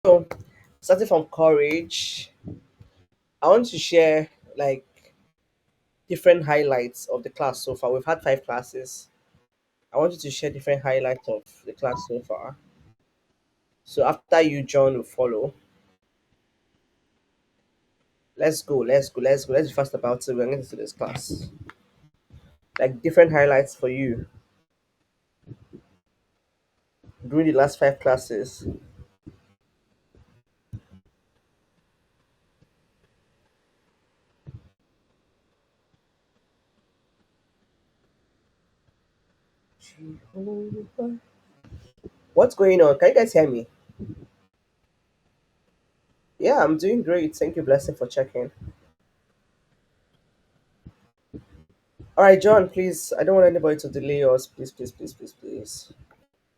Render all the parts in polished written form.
So, starting from courage, I want to share like different highlights of the class so far. We've had 5 classes. I want you to share different highlights of the class so far. So after you, John, will follow. Let's be fast about it. We're getting to this class. Like different highlights for you during the last 5 classes. Jehovah. What's going on? Can you guys hear me? Yeah, I'm doing great. Thank you, Blessing, for checking. All right, John, please. I don't want anybody to delay us. Please.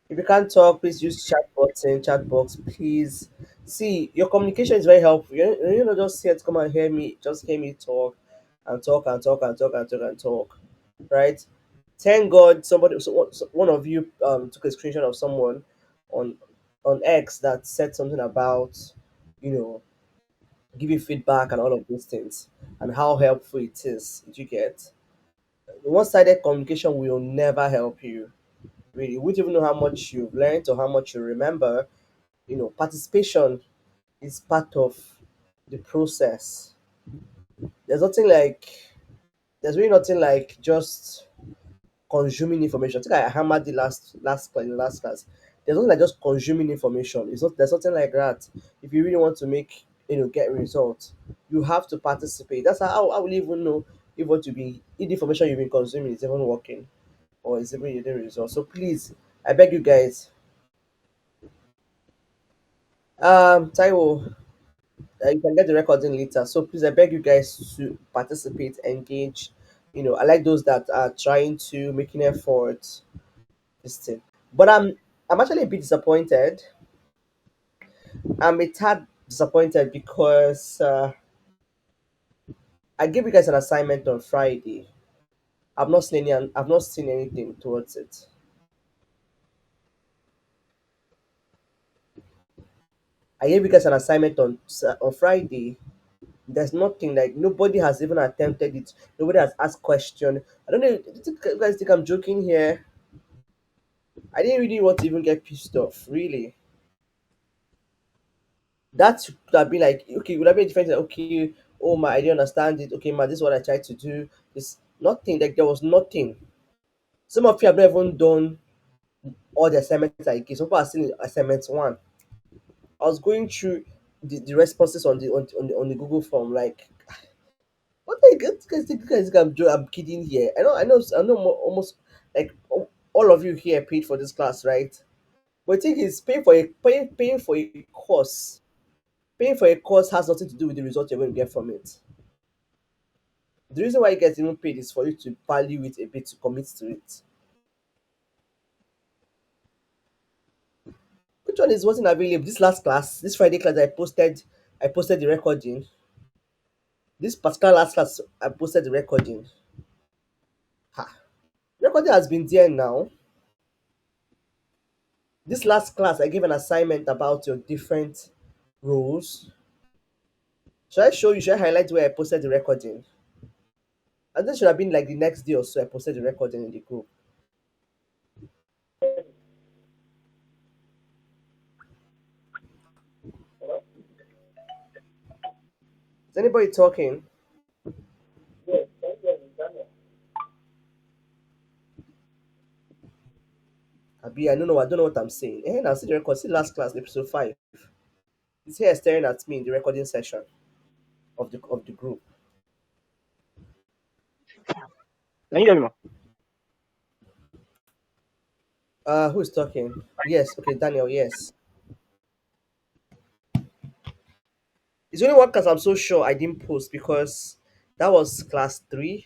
If you can't talk, please use chat button, chat box, please. See, your communication is very helpful. You're not just here to come and hear me, just hear me talk and talk and talk and talk and talk and talk, right? Thank God one of you took a screenshot of someone on X that said something about, you know, giving feedback and all of those things and how helpful it is. Did you get? One-sided communication will never help you. Really, you wouldn't even know how much you've learned or how much you remember. Participation is part of the process. There's nothing like there's really nothing like just consuming information. I think I hammered the last class. There's nothing like just consuming information. It's not there's nothing like that. If you really want to make get results, you have to participate. That's how I will even know if the information you've been consuming is even working or is even yielding results. So please, I beg you guys, Taiwo, you can get the recording later. So please, I beg you guys to participate, engage. I like those that are trying to make an effort. This thing, but I'm actually a bit disappointed. I'm a tad disappointed because I gave you guys an assignment on Friday. I've not seen anything towards it. I gave you guys an assignment on Friday. There's nothing like nobody has even attempted it. Nobody has asked question. I don't know. You guys think I'm joking here? I didn't really want to even get pissed off. Really, that could have been like okay. Would have been different. Like, okay, oh my, I didn't understand it. Okay, ma, this is what I tried to do. This nothing. Like there was nothing. Some of you have not even done all the assignments I gave. Some people are still in assignment one. I was going through the responses on the Google form. Like, what the guys think I'm kidding here. I know almost like all of you here paid for this class, right? But the thing is, paying for a course, paying for a course has nothing to do with the result you're going to get from it. The reason why you get even paid is for you to value it a bit, to commit to it. Which one is wasn't available? This last class, this Friday class, I posted the recording. This particular last class, I posted the recording. Ha! Recording has been there now. This last class, I gave an assignment about your different roles. Should I show you? Should I highlight where I posted the recording? And this should have been like the next day or so. I posted the recording in the group. Is anybody talking? Abi, I don't know what I'm saying. Now see the record. See last class, episode 5. He's here staring at me in the recording session of the group. Can you hear me, ma? Who is talking? Yes, okay, Daniel, yes. It's only one class I'm so sure I didn't post because that was class 3.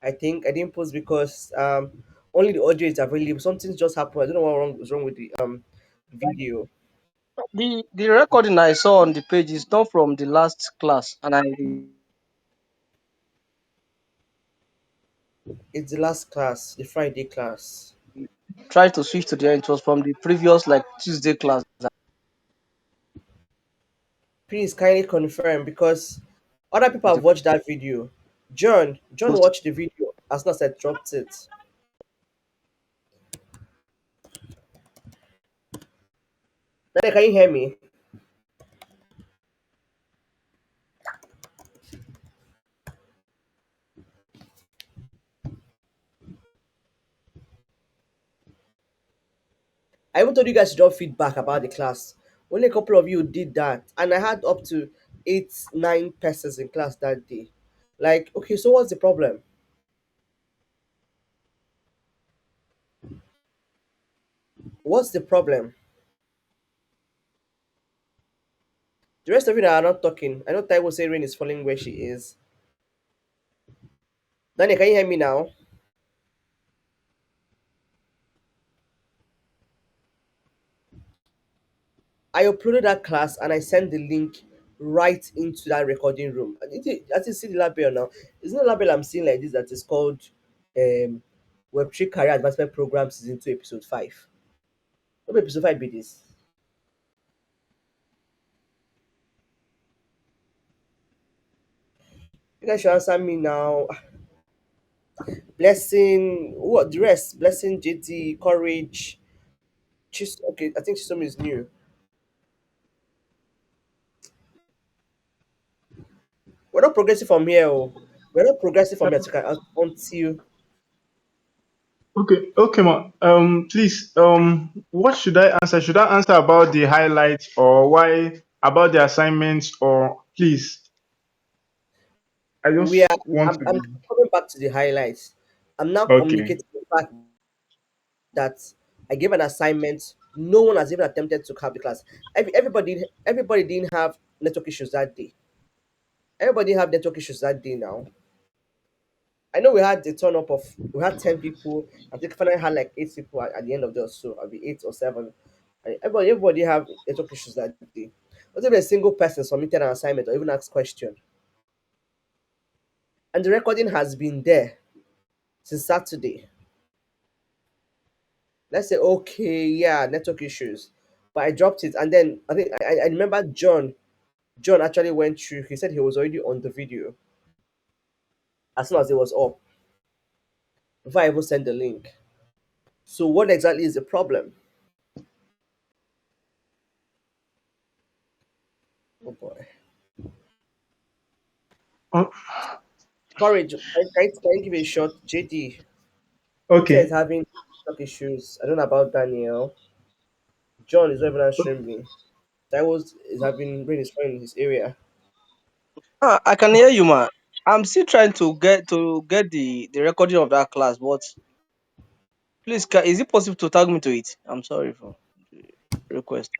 I think I didn't post because only the audio is available. Something just happened. I don't know what was wrong with the video. The recording I saw on the page is not from the last class, and I It's the last class, the Friday class. tried to switch to the end. It was from the previous like Tuesday class. Please kindly confirm because other people The have watched that video. John post. watched the video as soon as I dropped it. Nana, can you hear me? I even told you guys to drop feedback about the class. Only a couple of you did that, and I had up to 8, 9 persons in class that day. Like, okay, so what's the problem? What's the problem? The rest of you that are not talking, I know Taiwo say Rain is falling where she is. Daniel, can you hear me now? I uploaded that class and I sent the link right into that recording room. As you see the label now, it's not a label I'm seeing like this that is called um, Web3 Career Advancement Program Season 2, Episode 5. What episode 5 be this? You guys should answer me now. Blessing, what the rest? Blessing, JT, Courage, okay, I think Chisom is new. We're not progressing from here. Oh. We're not progressing from here until Okay, okay, ma. Please, what should I answer? Should I answer about the highlights or why about the assignments or please? I we are. just want to I'm be coming back to the highlights. I'm now okay. communicating the fact that I gave an assignment. No one has even attempted to have the class. Everybody didn't have network issues that day. Everybody have network issues that day now. I know we had a turn up of we had 10 people. I think finally had like 8 people at the end of the so I'll be 8 or 7. And everybody have network issues that day. Not even a single person submitted an assignment or even asked question. And the recording has been there since Saturday. Let's say okay, yeah, network issues. But I dropped it and then I think I remember John actually went through, he said he was already on the video as soon as it was up before I even sent the link. So what exactly is the problem? Oh boy. Oh, Courage, can you give a shot? JD. Peter is okay. having network issues. I don't know about Daniel. John is not even answering me. Taiwo is having rain is falling in his area. I can hear you, man. I'm still trying to get the recording of that class, but please, is it possible to tag me to it? I'm sorry for the request.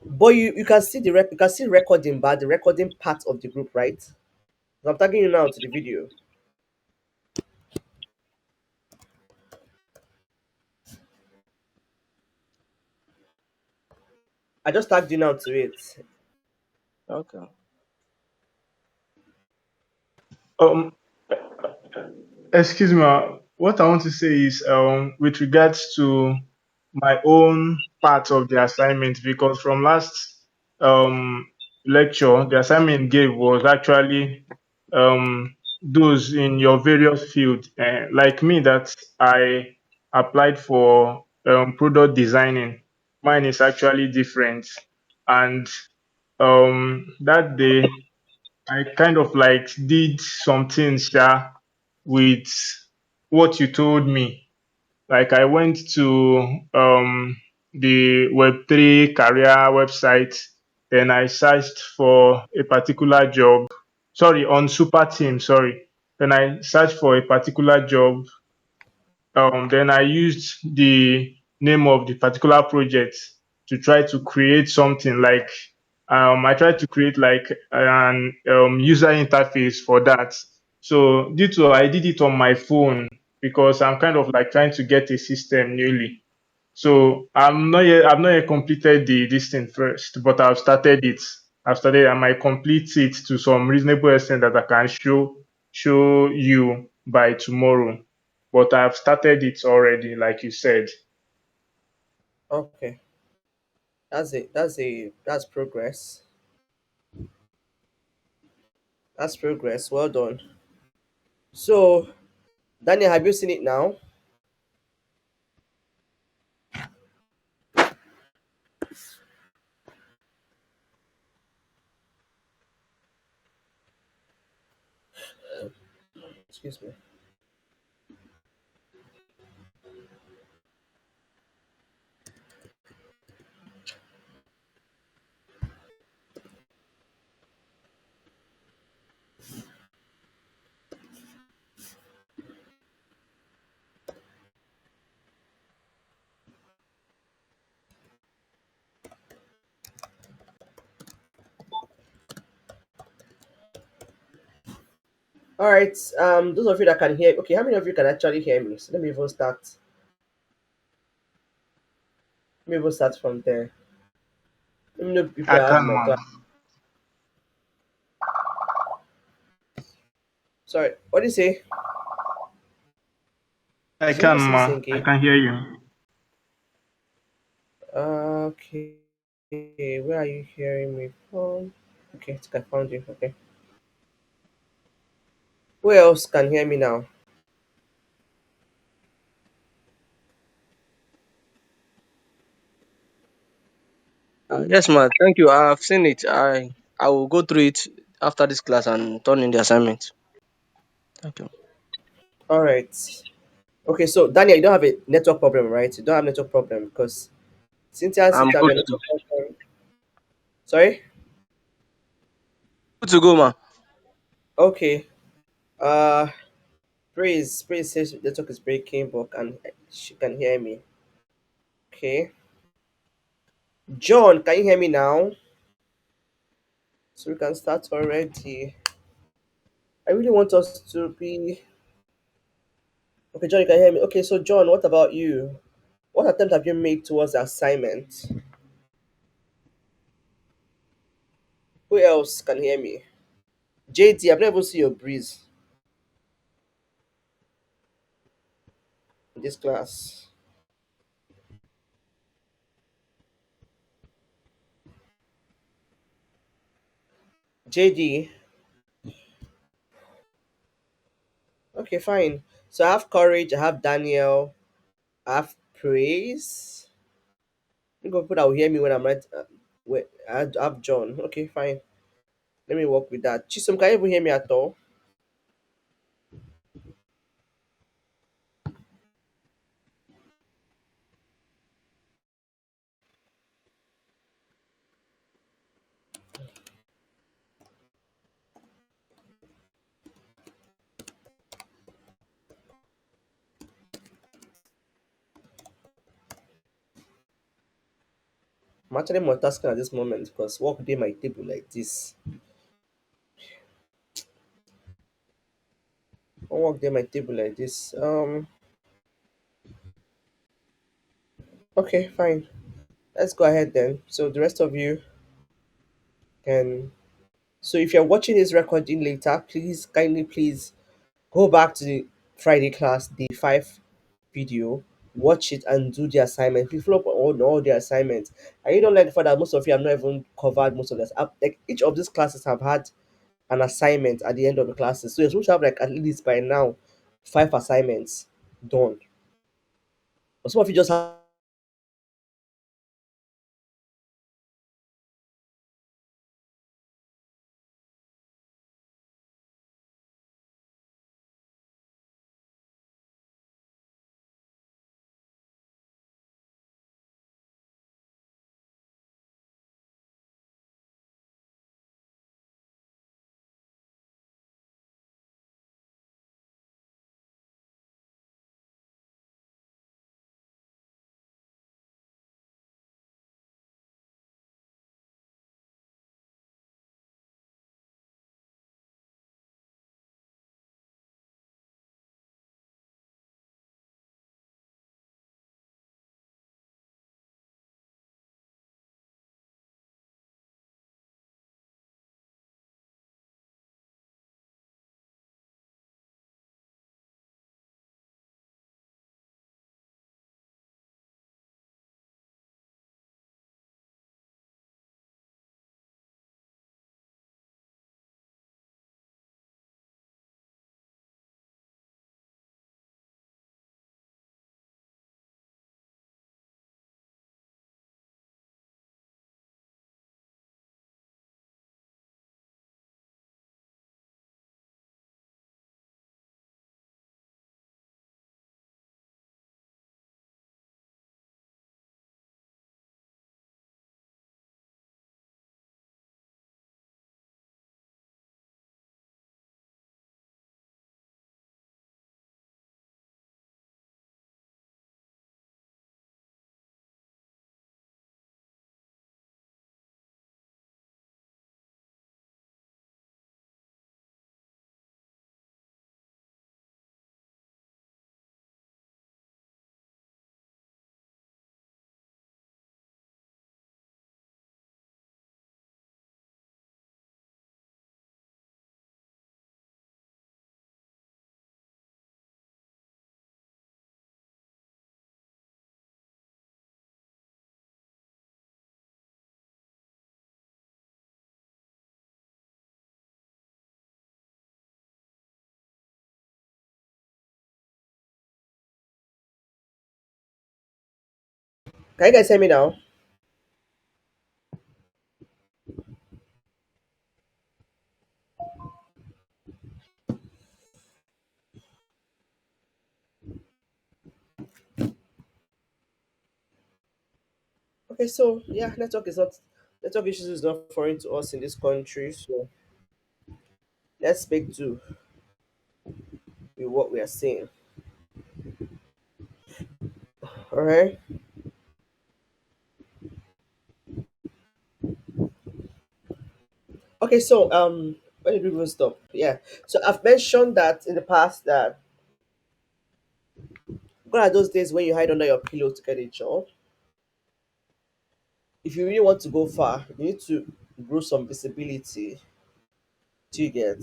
But you can see you can see recording, but the recording part of the group, right? So I'm tagging you now to the video. I just tagged you now to it. Okay. Um, excuse me. What I want to say is with regards to my own part of the assignment because from last um lecture the assignment gave was actually those in your various fields like me that I applied for product designing. Mine is actually different, and that day I kind of like did some things with what you told me. Like I went to the Web3 career website, then I searched for a particular job. Sorry, on Super Team, sorry. Then I searched for a particular job. Then I used the name of the particular project to try to create something like I tried to create like an user interface for that. So due to I did it on my phone because I'm kind of like trying to get a system newly. So I've not yet completed the this thing first, but I've started it. I've started I might complete it to some reasonable extent that I can show you by tomorrow. But I've started it already, like you said. Okay. That's progress. That's progress. Well done. So, Daniel, have you seen it now? Excuse me. All right. Those of you that can hear, okay, how many of you can actually hear me? So let me even start. Let me even start from there. Let me know if people I are can, having my man. class. Sorry, what do you say? I Did you can, not say this man. I again? can hear you. Okay. Where are you hearing me from? Okay, I think I found you. Okay. Who else can hear me now? Yes, ma. Thank you. I've seen it. I will go through it after this class and turn in the assignment. Thank you. All right. Okay, so Daniel, you don't have a network problem, right? You don't have network problem because Cynthia I'm seems to have good a to network problem. Sorry? good to go, ma. Okay. Uh Praise says network is breaking, but she can hear me. Okay. John, can you hear me now? So we can start already. I really want us to be okay. John, you can hear me. Okay, so John, what about you? What attempt have you made towards the assignment? Who else can hear me? JT, I've never seen your breeze in this class. JD, okay, fine. So I have courage, I have Daniel, I have praise. I'm gonna put that will hear me when I'm right. Wait, I have John. Okay, fine. Let me work with that. Chisom, can you even hear me at all? I'm actually multitasking at this moment because work day my table like this. I work day my table like this. Okay, fine. Let's go ahead then. So the rest of you can. So if you're watching this recording later, please kindly please go back to the Friday class, the five video, watch it and do the assignment. Please follow up on all the assignments. And you don't like the fact that most of you have not even covered most of this. Like each of these classes have had an assignment at the end of the classes. So you're supposed to have like at least by now five assignments done. But some of you just have Can you guys hear me now? Okay, so yeah, network issues is not foreign to us in this country. So let's speak to with what we are saying. All right. Okay, so where did we even stop? Yeah. So I've mentioned that in the past that gone are those days when you hide under your pillow to get a job. If you really want to go far, you need to grow some visibility. Do you get?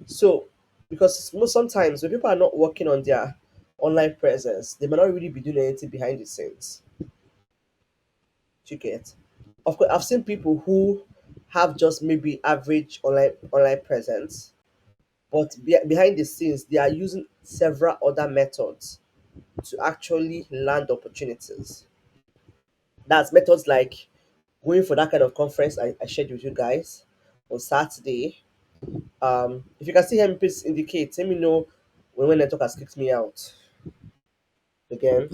So because sometimes when people are not working on their online presence, they might not really be doing anything behind the scenes. Do you get? Of course, I've seen people who have just maybe average online presence, but behind the scenes, they are using several other methods to actually land opportunities. That's methods like going for that kind of conference I shared with you guys on Saturday. If you can see him, please indicate. Let me know when network has kicked me out again.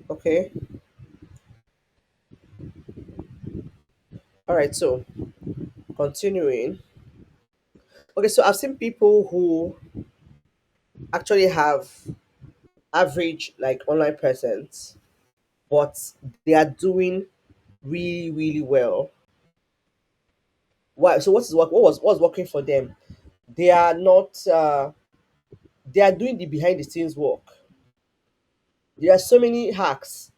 Okay. All right. So continuing. Okay. So I've seen people who actually have average like online presence, but they are doing really really well. Why? So what was working for them? They are not. They are doing the behind the scenes work. There are so many hacks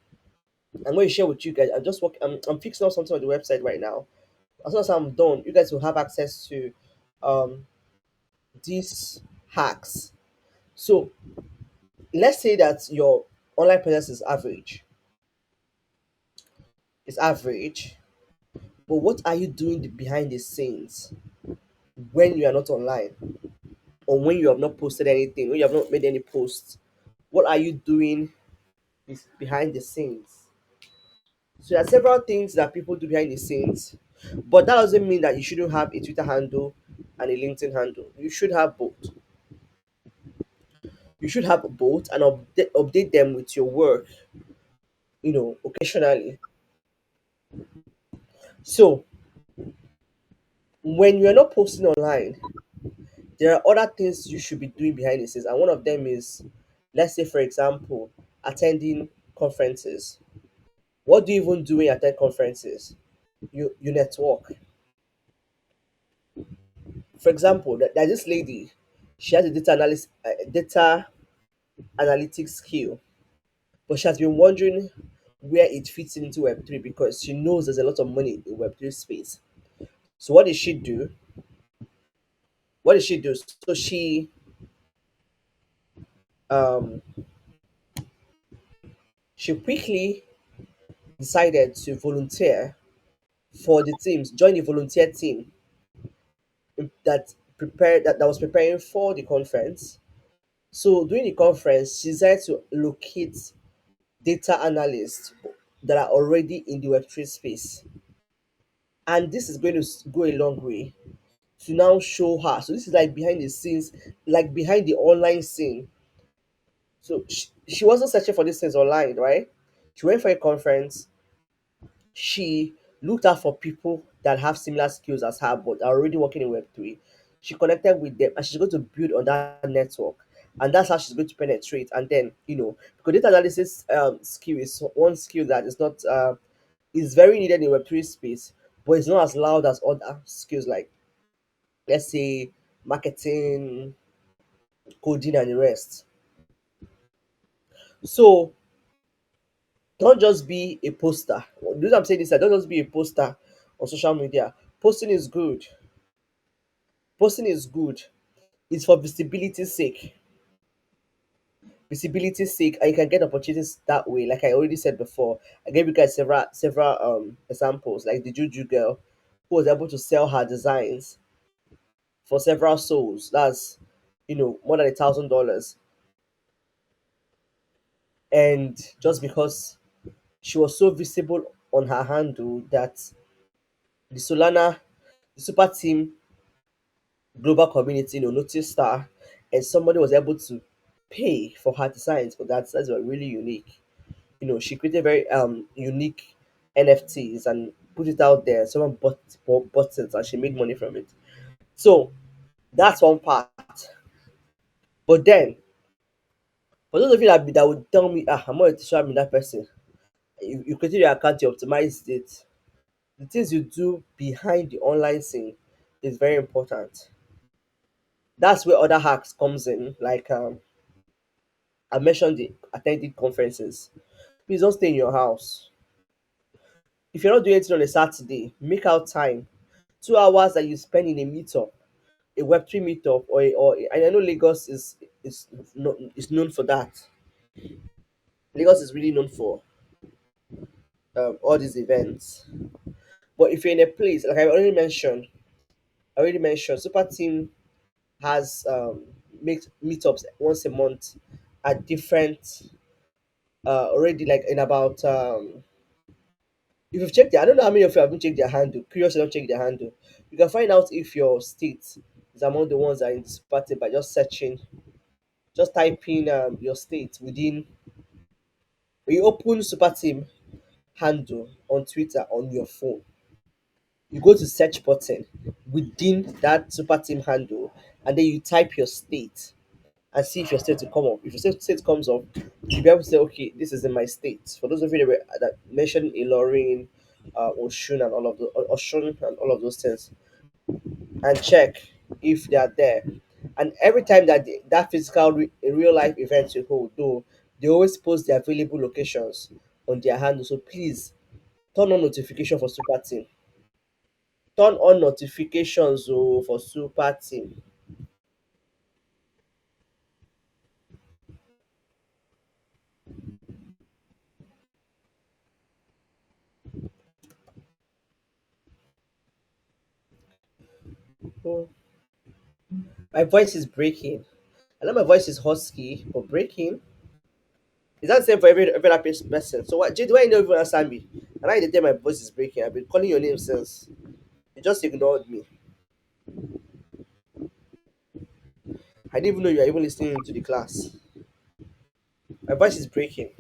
I'm going to share with you guys. I'm fixing up something on the website right now. As soon as I'm done, you guys will have access to um, these hacks. So let's say that your online presence is average. It's average, but what are you doing behind the scenes when you are not online, or when you have not posted anything, when you have not made any posts? What are you doing behind the scenes? So there are several things that people do behind the scenes, but that doesn't mean that you shouldn't have a Twitter handle and a LinkedIn handle. You should have both. You should have both and update them with your work, occasionally. So when you're not posting online, there are other things you should be doing behind the scenes, and one of them is, let's say, for example, attending conferences. What do you even do when you attend conferences? You network. For example, there's this lady. She has a data analytics skill, but she has been wondering where it fits into Web3 because she knows there's a lot of money in Web3 space. So what did she do? What did she do? So um she quickly decided to volunteer for the teams, join the volunteer team that was preparing for the conference. So during the conference, she decided to locate data analysts that are already in the Web3 space. And this is going to go a long way to now show her. So this is like behind the scenes, like behind the online scene. So she wasn't searching for these things online, right? She went for a conference. She looked out for people that have similar skills as her but are already working in Web3. She connected with them and she's going to build on that network. And that's how she's going to penetrate. And then, because data analysis skill is one skill that is very needed in Web3 space, but it's not as loud as other skills like, let's say, marketing, coding, and the rest. So don't just be a poster. The reason I'm saying this, don't just be a poster on social media. Posting is good, Posting is good. It's for visibility's sake. Visibility's sake, and you can get opportunities that way. Like I already said before, I gave you guys several examples, like the Juju girl who was able to sell her designs for several souls. That's more than $1,000, and just because she was so visible on her handle that the Solana, the super team global community, noticed her, and somebody was able to pay for her designs. But that's were really unique. She created very unique NFTs and put it out there. Someone bought it, and she made money from it. So that's one part. But then, for those of you that would tell me, I'm not a social media person, you created your account, you optimized it. The things you do behind the online scene is very important. That's where other hacks comes in. Like I mentioned, the attending conferences. Please don't stay in your house. If you're not doing anything on a Saturday, make out time. 2 hours that you spend in a meetup, a Web3 meetup, and I know Lagos is known for that. Lagos is really known for all these events. But if you're in a place like I already mentioned, Super Team has makes meetups once a month at different already, like in about if you've checked I don't know how many of you haven't checked their handle. Curious, don't check their handle. You can find out if your state is among the ones that are in this party by just searching, just typing your state within. When you open Super Team handle on Twitter on your phone, you go to search button within that Super Team handle, and then you type your state and see if your state will come up. If your state comes up, you'll be able to say, okay, this is in my state. For those of you that mentioned Ilorin, Oshun, and all of those things, and check if they are there. And every time that that physical real life event you hold, though, they always post the available locations on their handle. So please turn on notification for Super Team. Turn on notifications for Super Team. Oh, my voice is breaking. I know my voice is husky, but breaking. Is that the same for every other person? So what? Jay, do I know even answer me? And I the day my voice is breaking. I've been calling your name since. You just ignored me. I didn't even know you were even listening to the class. My voice is breaking.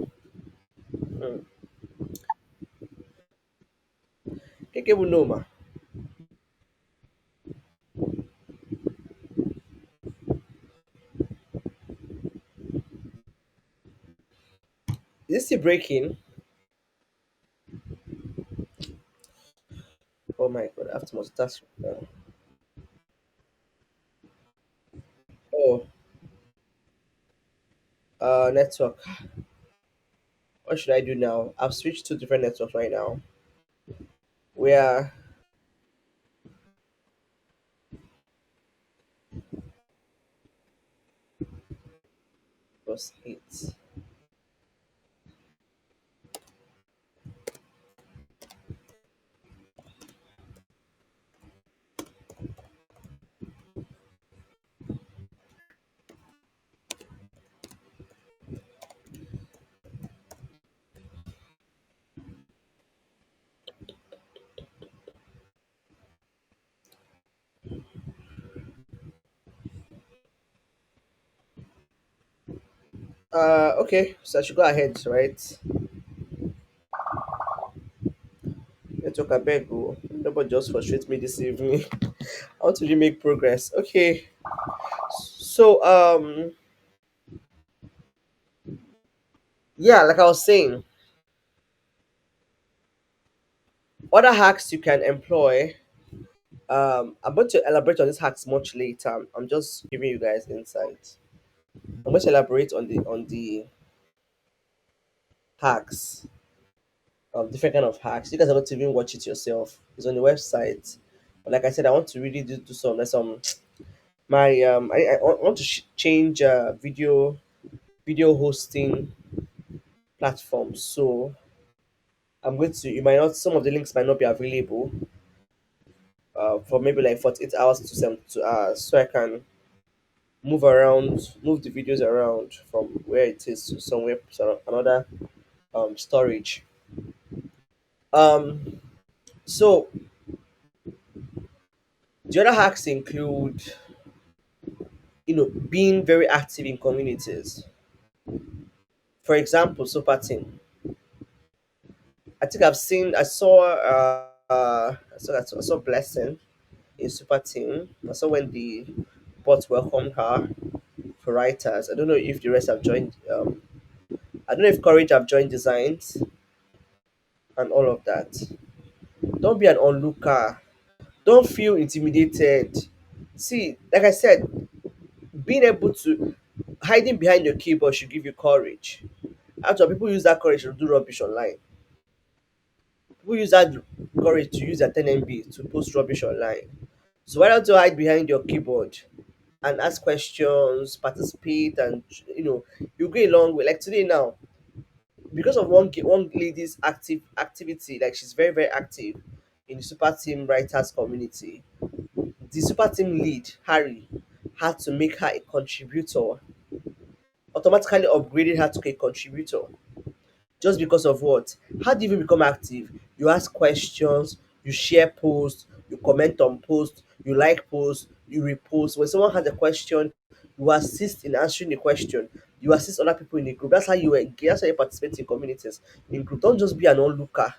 Hmm. Can't even know, ma. Is it still breaking? Oh my god, I have to multitask. Oh, network. What should I do now? I've switched to different networks right now. Where was it? Okay, so I should go ahead, right? Network, I beg. Oh, nobody just frustrate me this evening. I want to really make progress. Okay, so yeah, like I was saying, other hacks you can employ. I'm going to elaborate on these hacks much later. I'm just giving you guys insight. I'm going to elaborate on the hacks, different kind of hacks. You guys are not to even watch it yourself. It's on the website. But like I said, I want to really do some. There's some. I want to change video hosting platforms. So I'm going to, you might not, some of the links might not be available for maybe like 48 hours to 72 hours, so I can move the videos around from where it is to somewhere, another storage. Um, so the other hacks include, being very active in communities. For example, super team. I saw Blessing in Super Team. I saw when the bot welcomed her for writers. I don't know if the rest have joined. I don't know if Courage have joined designs and all of that. Don't be an onlooker. Don't feel intimidated. See, like I said, being able to hiding behind your keyboard should give you courage. After all, people use that courage to do rubbish online. People use that courage to use their 10 MB to post rubbish online. So why don't you hide behind your keyboard and ask questions, participate, and you go a long way. Like today now, because of one lady's activity, like she's very very active in the super team writers community. The super team lead Harry had to make her a contributor, automatically upgraded her to a contributor. Just because of what? How do you even become active? You ask questions, you share posts, you comment on posts, you like posts, you repost. When someone has a question, you assist in answering the question. You assist other people in the group. That's how you engage. That's how you participate in communities. In group, don't just be an onlooker.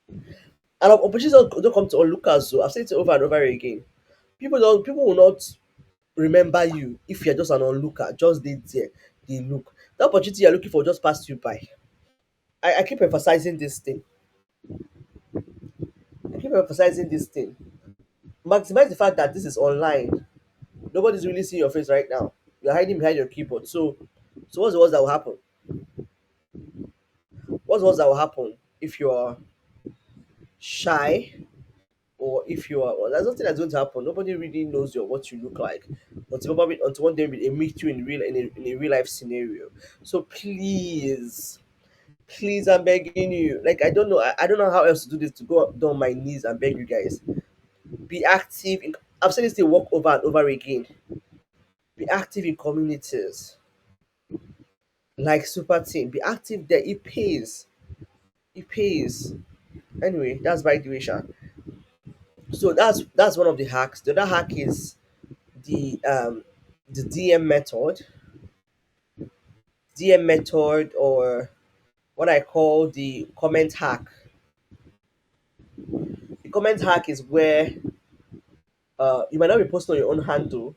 And opportunities don't come to onlookers. So I've said it over and over again. People will not remember you if you're just an onlooker. Just they there, they look. The opportunity you're looking for just passed you by. I keep emphasizing this thing. I keep emphasizing this thing. Maximize the fact that this is online. Nobody's really seeing your face right now. You're hiding behind your keyboard. So what's the worst that will happen? What's the worst that will happen if you're shy, or if you are? Well, there's nothing that's going to happen. Nobody really knows what you look like until one day they meet you in a real life scenario. So please, I'm begging you. Like I don't know how else to do this, to go down on my knees and beg you guys. Be active in, I've said this thing work over and over again. Be active in communities like Super Team. Be active there. It pays. It pays. Anyway, that's by the way, Sha. So that's one of the hacks. The other hack is the um the DM method, or what I call the comment hack. The comment hack is where you might not be posting on your own handle,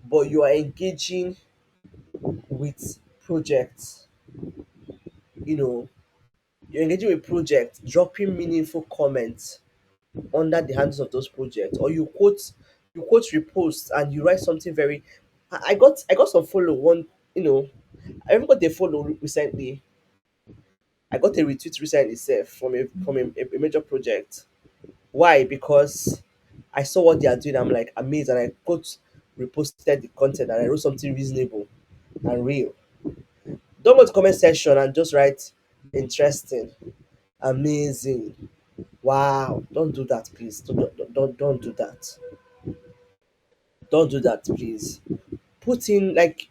but you are engaging with projects. You know, you're engaging with projects, dropping meaningful comments under the handles of those projects, or you quote repost and you write something very. I got some follow one. You know, I even got a follow recently. I got a retweet recently, sef, from a major project. Why? Because I saw what they are doing. I'm like amazed, and I quote reposted the content and I wrote something reasonable and real. Don't go to comment section and just write interesting, amazing, wow. Don't do that, please. Don't do that. Don't do that, please. Put in like,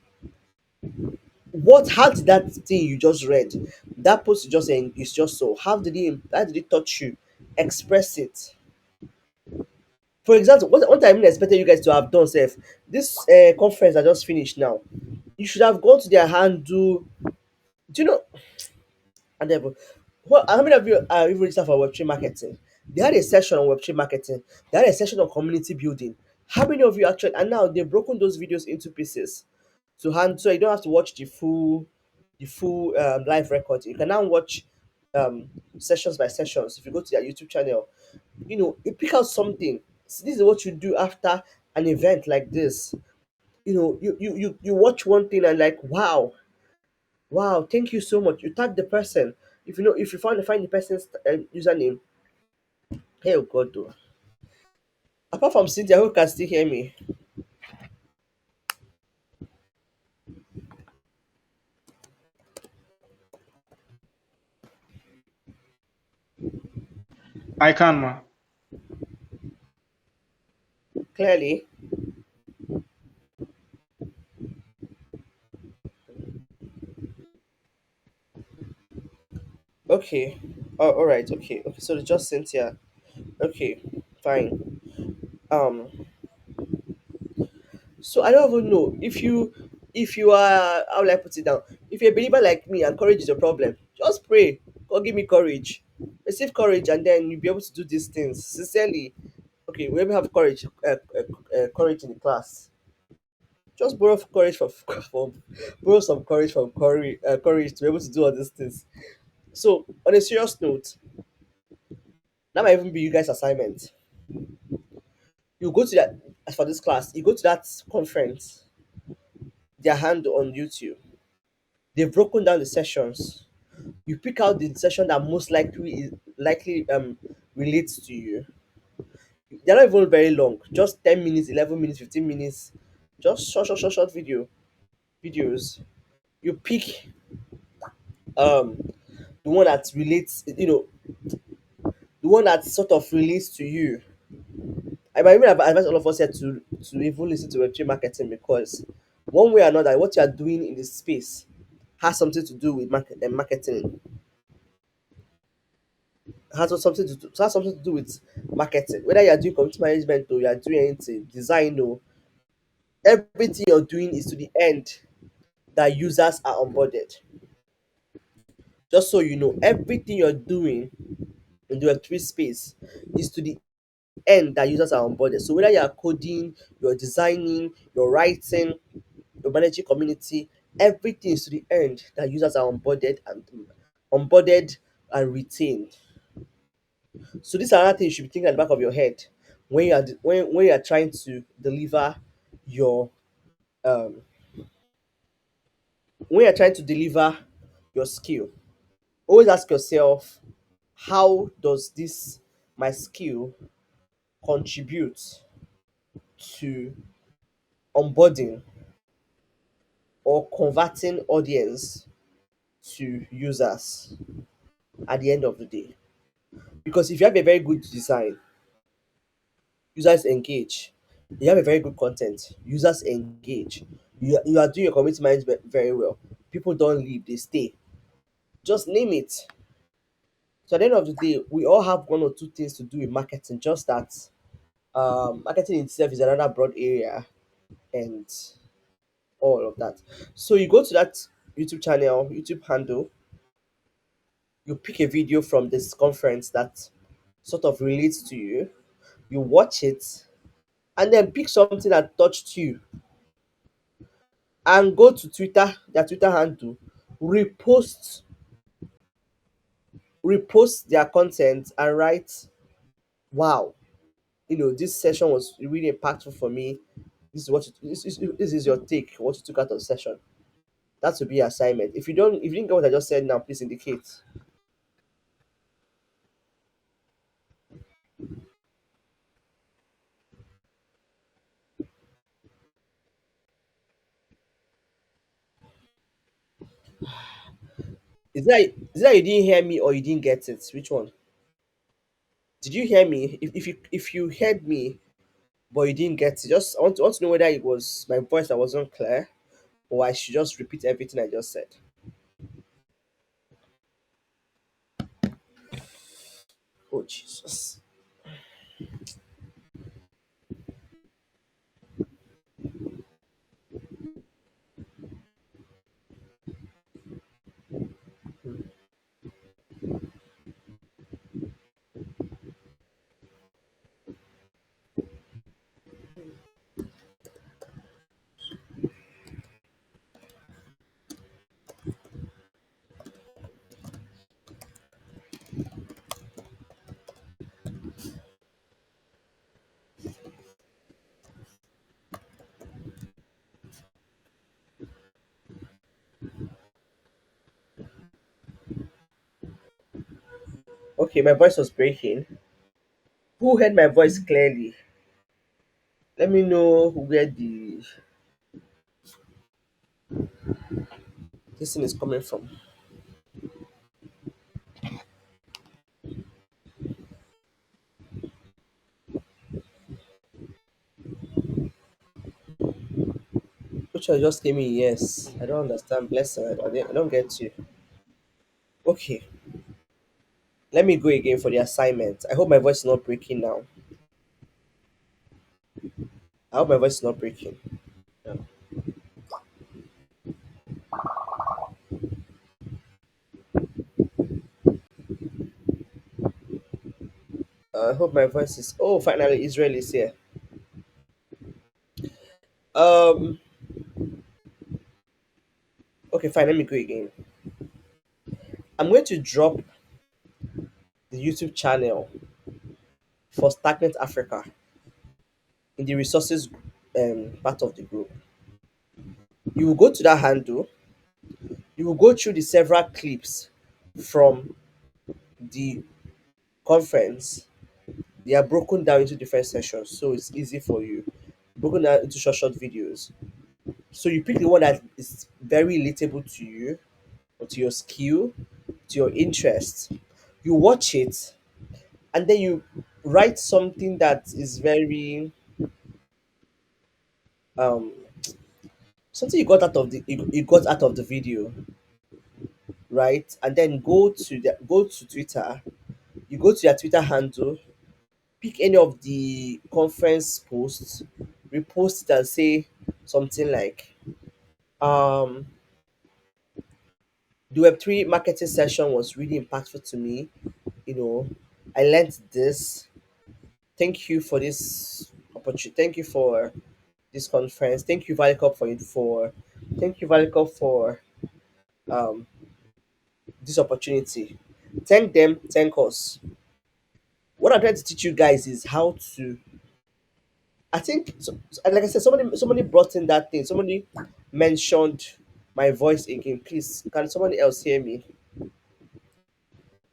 what? How did that thing you just read, that post you just saying is just so? How did it touch you? Express it. For example, what I even expected you guys to have done, Seth. This conference I just finished now. You should have gone to their handle. Do you know? And then, how many of you are even registered for Web3 marketing? They had a session on Web3 marketing. They had a session on community building. How many of you actually? And now they've broken those videos into pieces to hand, so you don't have to watch the full live record. You can now watch sessions by sessions. If you go to their YouTube channel, you pick out something. So this is what you do after an event like this. You watch one thing and like, wow, wow, thank you so much. You tag the person. If you find the person's username. Hey, oh God, though. Apart from Cynthia, who can still hear me? I can, ma. Clearly. Okay. Oh, all right. Okay. Okay. So it's just Cynthia. Okay. Fine. Um. So I don't even know if you are, how will I put it down? If you're a believer like me and courage is a problem, just pray. God give me courage. Receive courage, and then you'll be able to do these things sincerely. Okay, we have courage. Courage in the class. Just borrow courage from borrow some courage from courage to be able to do all these things. So on a serious note, that might even be you guys' assignment. You go to that, as for this class, you go to that conference, their hand on YouTube. They've broken down the sessions. You pick out the session that most likely relates to you. They're not even very long, just 10 minutes, 11 minutes, 15 minutes, just short videos. You pick the one that relates, the one that sort of relates to you. I might even advise all of us here to even listen to Web3 marketing, because one way or another, what you are doing in this space has something to do with marketing. Has something to do with marketing. Whether you are doing community management or you are doing anything, design or everything you're doing is to the end that users are onboarded. Just so you know, everything you're doing in the Web3 space is to the end that users are onboarded. So whether you are coding, you're designing, you're writing, you're managing community, everything is to the end that users are onboarded and retained. So these are other things you should be thinking at the back of your head when when you are trying to deliver your um when you're trying to deliver your skill. Always ask yourself, how does this my skill contribute to onboarding or converting audience to users at the end of the day? Because if you have a very good design, users engage. You have a very good content, users engage. You are doing your community management very well. People don't leave, they stay. Just name it. So at the end of the day, we all have one or two things to do with marketing. Just that marketing itself is another broad area and all of that. So you go to that YouTube channel, YouTube handle, you pick a video from this conference that sort of relates to you, you watch it, and then pick something that touched you and go to Twitter, their Twitter handle, repost repost their content and write, wow, this session was really impactful for me. This is your take, what you took out of the session. That would be assignment. If you didn't get what I just said now, please indicate. Is that you didn't hear me or you didn't get it? Which one? Did you hear me? If you heard me but you didn't get it, just I want to know whether it was my voice that wasn't clear, or I should just repeat everything I just said. Oh Jesus. Okay, my voice was breaking. Who heard my voice clearly? Let me know where this thing is coming from. Which one just came in? Yes. I don't understand. Bless her. I don't get you. Okay. Let me go again for the assignment. I hope my voice is not breaking now. I hope my voice is not breaking. Yeah. I hope my voice is. Oh, finally, Israel is here. Um. Okay, fine. Let me go again. I'm going to drop the YouTube channel for Stagnant Africa in the resources part of the group. You will go to that handle. You will go through the several clips from the conference. They are broken down into different sessions, so it's easy for you. Broken down into short videos. So you pick the one that is very relatable to you, or to your skill, to your interest. You watch it, and then you write something that is very um something you got out of you got out of the video, right? And then go to Twitter. You go to your Twitter handle, pick any of the conference posts, repost it and say something like, um, the Web3 marketing session was really impactful to me. You know, I learned this. Thank you for this opportunity. Thank you for this conference. Thank you, Valucop, thank you, Valucop, for um, this opportunity. Thank them, thank us. What I'm trying to teach you guys is how to. I think, like I said, somebody brought in that thing. Somebody mentioned my voice again. Please, can somebody else hear me?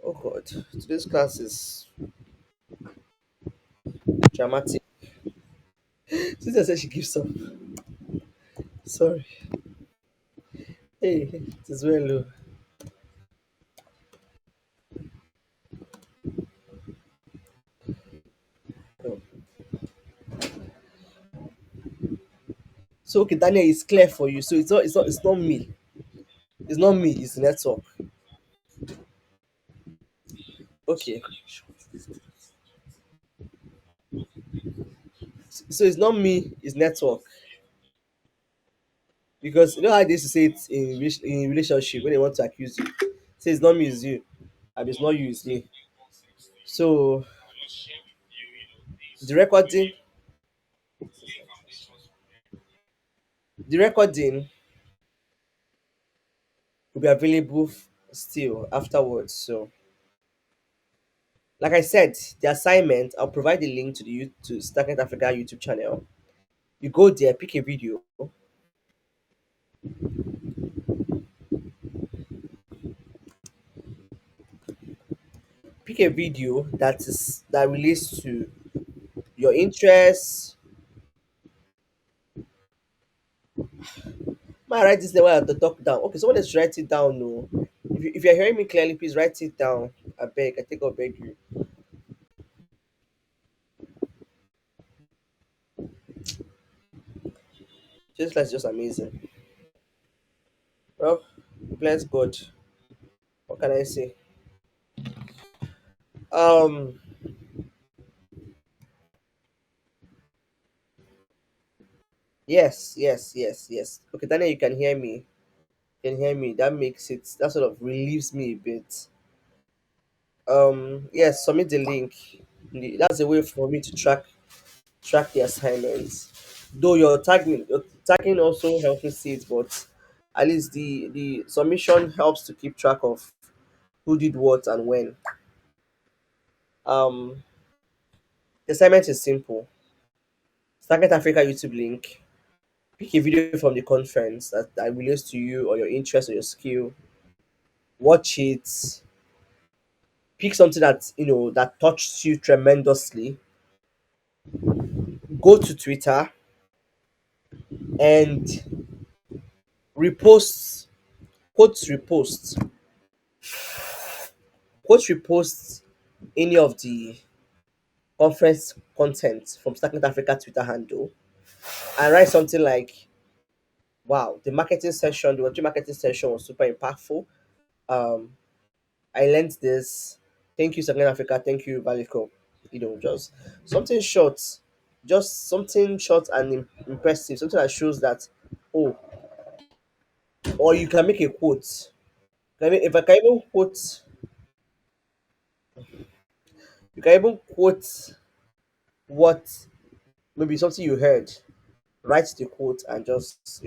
Oh God, today's class is dramatic. Sister said she gives up. Sorry. Hey, it is well low. Oh. So okay, Daniel, is clear for you. So it's not me. It's not me. It's network. Okay. So it's not me. It's network. Because you know how they used to say it in relationship when they want to accuse you. Say it's not me, it's you. And it's not you, it's me. So the recording, the recording will be available still afterwards. So, like I said, the assignment, I'll provide the link to to Starknet Africa YouTube channel. You go there, pick a video that relates to your interests. Might write this name while the talk down. Okay, someone else write it down. No, if you're hearing me clearly, please write it down. I beg, I beg you. Just amazing. Well, bless God. What can I say? Um, yes. Okay, Daniel, you can hear me. You can hear me. That sort of relieves me a bit. Yes, submit the link. That's a way for me to track the assignments. Though your tagging also helps me see it, but at least the submission helps to keep track of who did what and when. Um, the assignment is simple. Target Africa YouTube link. Pick a video from the conference that relates to you or your interest or your skill. Watch it. Pick something that touched you tremendously. Go to Twitter and repost, quote repost any of the conference content from Starknet Africa Twitter handle and write something like, Wow, the marketing session, the Web3 marketing session was super impactful. Um, I learned this. Thank you, Second Africa. Thank you, Valucop. Just something short, just something short and impressive, something that shows that, oh, or you can make a quote. If I can even quote, you can even quote what maybe something you heard, write the quote and just,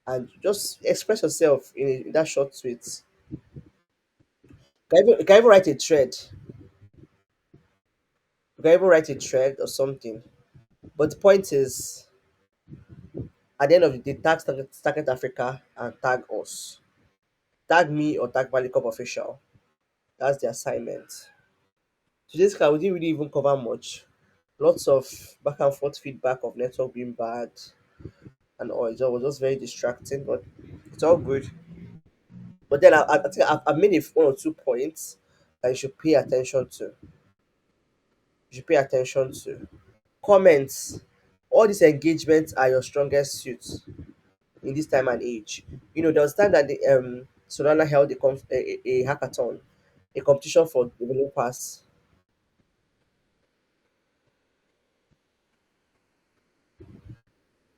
and just express yourself in that short tweet. You can even write a thread. You can even write a thread or something. But the point is, at the end of the day, tag Africa and tag us. Tag me or tag Valucop official. That's the assignment. Today's class we didn't really even cover much. Lots of back and forth feedback of network being bad and all. It was just very distracting, but it's all good. But then I think I've made one or two points that you should pay attention to. You should pay attention to. Comments. All these engagements are your strongest suits in this time and age. There was time that the Solana held a hackathon, a competition for developers.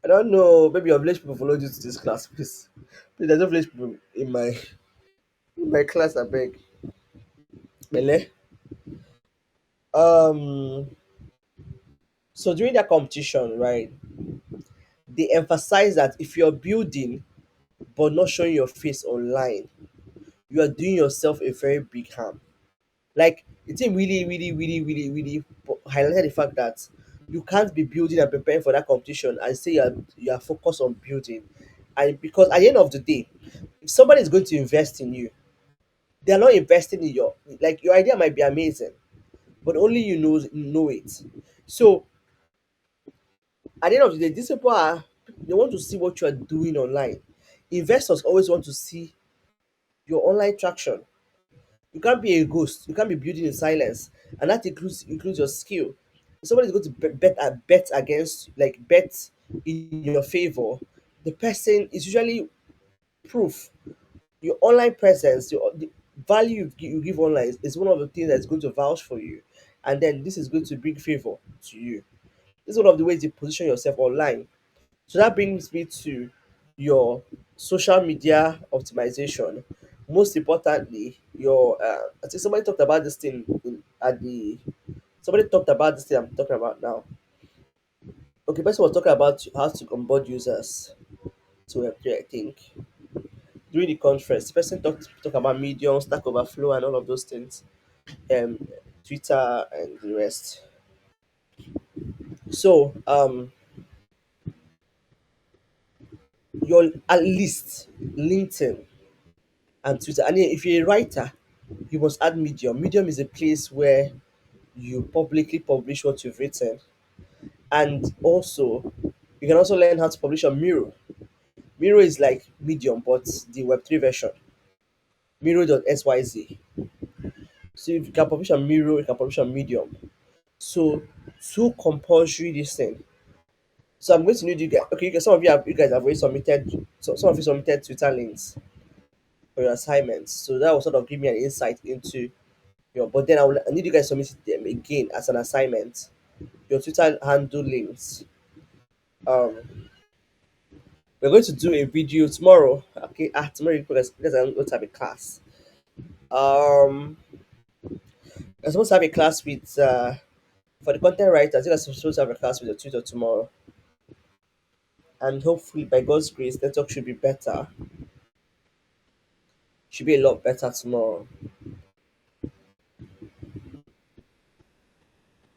I don't know, maybe your village people followed you to this class, please. Please, there's no village people in my class, I beg. Bele. Um so during that competition, right, they emphasize that if you're building but not showing your face online, you are doing yourself a very big harm. Like the thing really, really, really, really, really highlighted the fact that you can't be building and preparing for that competition and say you are focused on building. And because at the end of the day, if somebody is going to invest in you, they are not investing in your idea might be amazing, but only you know it. So at the end of the day, these people they want to see what you are doing online. Investors always want to see your online traction. You can't be a ghost. You can't be building in silence, and that includes your skill. If somebody is going to bet against, like, bet in your favor, the person is usually proof. Your online presence, the value you give online is one of the things that's going to vouch for you, and then this is going to bring favor to you. This is one of the ways you position yourself online. So that brings me to your social media optimization. Most importantly, I think somebody talked about this thing at the somebody talked about this thing I'm talking about now. Okay, person was talking about how to onboard users to Web3, I think. During the conference, the person talked about Medium, Stack Overflow, and all of those things. Um, Twitter and the rest. So, your at least LinkedIn and Twitter. And if you're a writer, you must add Medium. Medium is a place where you publicly publish what you've written. And also, you can also learn how to publish on Miro. Miro is like Medium, but the Web3 version. Miro.syz. So if you can publish on Miro, you can publish on Medium. So two compulsory this thing. So I'm going to need you guys. Okay, you guys have already submitted. So some of you submitted Twitter links for your assignments. So that will sort of give me an insight into but then I need you guys to submit them again as an assignment. Your Twitter handle links. Um, we're going to do a video tomorrow. Okay, tomorrow because I'm going to have a class. I'm supposed to have a class with for the content writers. I'm supposed to have a class with your tutor tomorrow, and hopefully by God's grace, network should be better. Should be a lot better tomorrow.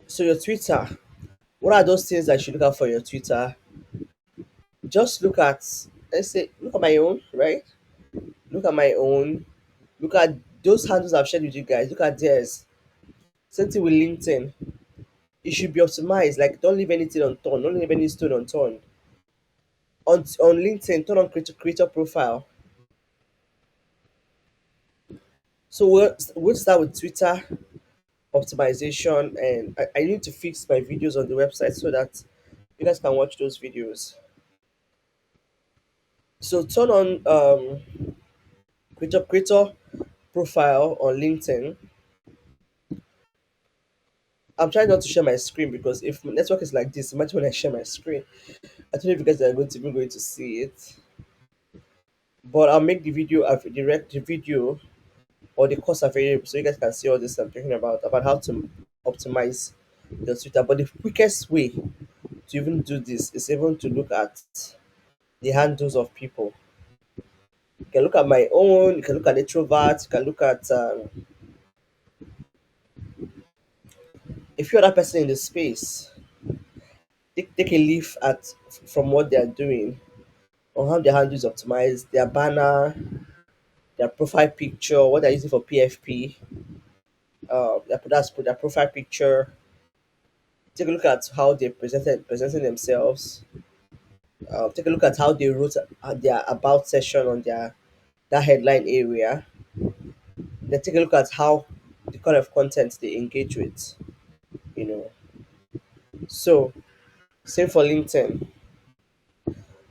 So your Twitter. What are those things I should look out for your Twitter? Just look at my own, right? Look at my own. Look at those handles I've shared with you guys. Look at theirs. Same thing with LinkedIn. It should be optimized. Like, don't leave anything unturned. Don't leave any stone unturned. On LinkedIn, turn on creator profile. So we'll start with Twitter optimization, and I need to fix my videos on the website so that you guys can watch those videos. So turn on creator profile on LinkedIn. I'm trying not to share my screen because if network is like this, imagine when I share my screen. I don't know if you guys are going to even going to see it. But I'll make the video direct the video or the course available so you guys can see all this I'm talking about how to optimize your Twitter. But the quickest way to even do this is even to look at the handles of people. You can look at my own, you can look at introvert, you can look at a few other person in the space. Take a leaf at from what they are doing on how their handles optimized, their banner, their profile picture, what they're using for PFP, their profile picture. Take a look at how they presenting themselves. Take a look at how they wrote their about section on their that headline area. Then take a look at how the kind of content they engage with. You know, so same for LinkedIn.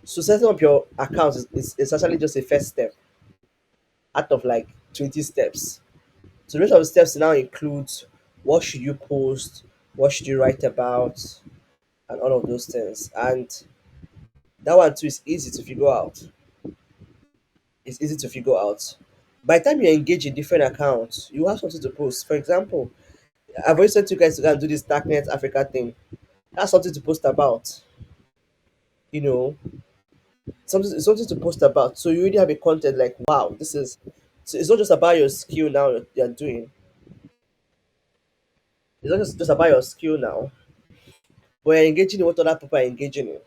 So setting up your account is actually just a first step out of like 20 steps. So the rest of the steps now includes what should you post, what should you write about, and all of those things. And that one too is easy to figure out. It's easy to figure out. By the time you engage in different accounts, you have something to post. For example, I've always sent you guys to go and do this Darknet Africa thing. That's something to post about. You know, something to post about. So you already have a content like, wow, this is. So it's not just about your skill now that you're doing. It's not just about your skill now, but you're engaging in what other people are engaging in.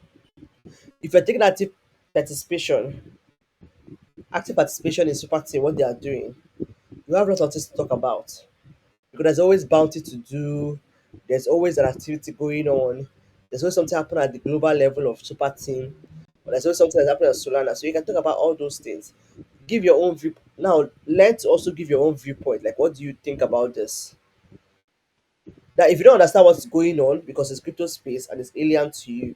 If you're taking participation, active participation in super team, what they are doing, you have lots of things to talk about. Because there's always bounty to do, there's always an activity going on, there's always something happening at the global level of super team, but there's always something that's happening at Solana. So you can talk about all those things. Give your own view. Now, learn to also give your own viewpoint. Like, what do you think about this? That if you don't understand what's going on because it's crypto space and it's alien to you,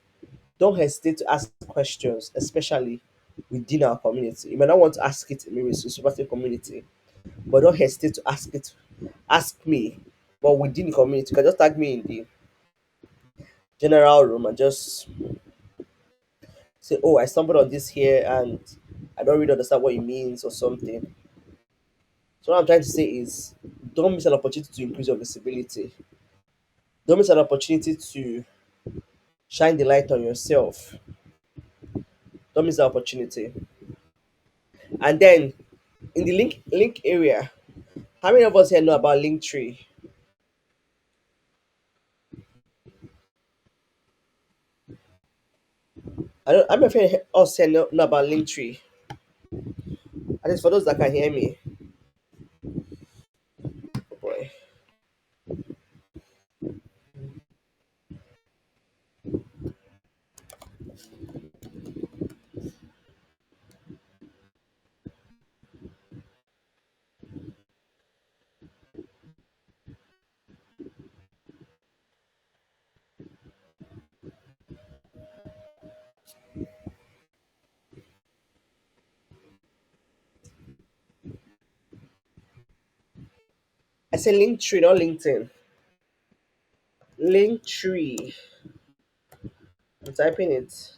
don't hesitate to ask questions, especially within our community. You might not want to ask it maybe it's a super team community, but don't hesitate to ask me. But within the community, you can just tag me in the general room and just say, "Oh, I stumbled on this here and I don't really understand what it means or something." So what I'm trying to say is, don't miss an opportunity to increase your visibility. Don't miss an opportunity to shine the light on yourself. Don't miss the opportunity. And then in the link area, how many of us here know about Linktree? I don't. I'm afraid us here know about Linktree. At least for those that can hear me. Oh boy. I said Linktree, not LinkedIn. Linktree. I'm typing it.